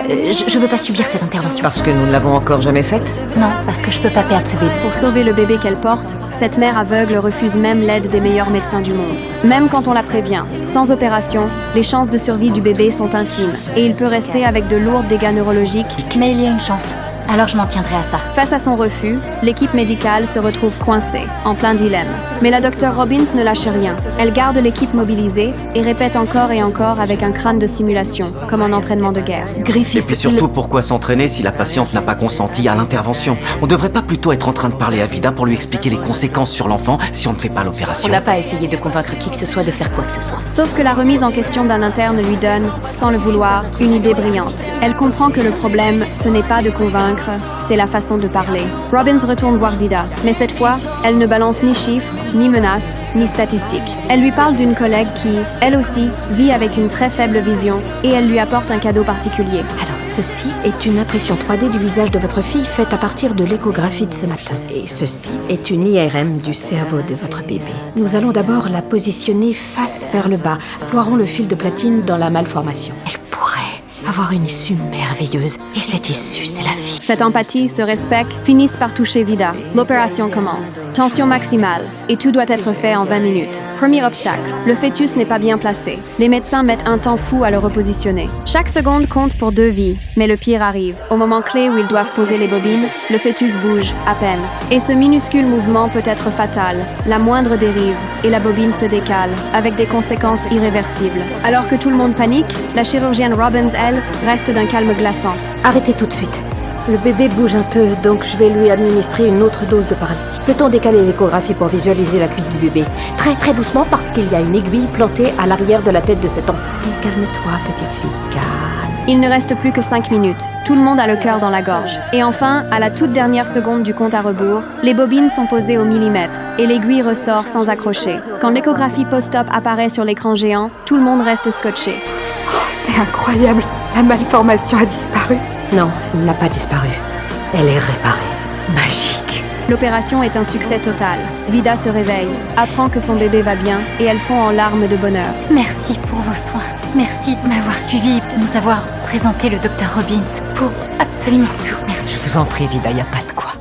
Je veux pas subir cette intervention. Parce que nous ne l'avons encore jamais faite? Non, parce que je peux pas perdre ce bébé. Pour sauver le bébé qu'elle porte, cette mère aveugle refuse même l'aide des meilleurs médecins du monde. Même quand on la prévient, sans opération, les chances de survie du bébé sont infimes et il peut rester avec de lourds dégâts neurologiques. Mais il y a une chance. Alors je m'en tiendrai à ça. Face à son refus, l'équipe médicale se retrouve coincée, en plein dilemme. Mais la docteure Robbins ne lâche rien. Elle garde l'équipe mobilisée et répète encore et encore avec un crâne de simulation, comme en entraînement de guerre. Et puis surtout, pourquoi s'entraîner si la patiente n'a pas consenti à l'intervention? On devrait pas plutôt être en train de parler à Vida pour lui expliquer les conséquences sur l'enfant si on ne fait pas l'opération? On n'a pas essayé de convaincre qui que ce soit de faire quoi que ce soit. Sauf que la remise en question d'un interne lui donne, sans le vouloir, une idée brillante. Elle comprend que le problème, ce n'est pas de convaincre, c'est la façon de parler. Robbins retourne voir Vida, mais cette fois, elle ne balance ni chiffres, ni menaces, ni statistiques. Elle lui parle d'une collègue qui, elle aussi, vit avec une très faible vision et elle lui apporte un cadeau particulier. Alors, ceci est une impression 3D du visage de votre fille faite à partir de l'échographie de ce matin. Et ceci est une IRM du cerveau de votre bébé. Nous allons d'abord la positionner face vers le bas. Ploierons le fil de platine dans la malformation. Elle pourrait avoir une issue merveilleuse. Et cette issue, c'est la vie. Cette empathie, ce respect, finissent par toucher Vida. L'opération commence. Tension maximale. Et tout doit être fait en 20 minutes. Premier obstacle. Le fœtus n'est pas bien placé. Les médecins mettent un temps fou à le repositionner. Chaque seconde compte pour 2 vies. Mais le pire arrive. Au moment clé où ils doivent poser les bobines, le fœtus bouge, à peine. Et ce minuscule mouvement peut être fatal. La moindre dérive, et la bobine se décale, avec des conséquences irréversibles. Alors que tout le monde panique, la chirurgienne Robbins, elle, reste d'un calme glaçant. Arrêtez tout de suite. Le bébé bouge un peu, donc je vais lui administrer une autre dose de paralytique. Peut-on décaler l'échographie pour visualiser la cuisse du bébé? Très très doucement parce qu'il y a une aiguille plantée à l'arrière de la tête de cet enfant. Calme-toi, petite fille, calme. Il ne reste plus que 5 minutes. Tout le monde a le cœur dans la gorge. Et enfin, à la toute dernière seconde du compte à rebours, les bobines sont posées au millimètre et l'aiguille ressort sans accrocher. Quand l'échographie post-op apparaît sur l'écran géant, tout le monde reste scotché. Oh, c'est incroyable. La malformation a disparu. Non, elle n'a pas disparu. Elle est réparée. Magique. L'opération est un succès total. Vida se réveille, apprend que son bébé va bien et elle fond en larmes de bonheur. Merci pour vos soins. Merci de m'avoir suivi et de nous avoir présenté le docteur Robbins pour absolument tout. Merci. Je vous en prie, Vida, y a pas de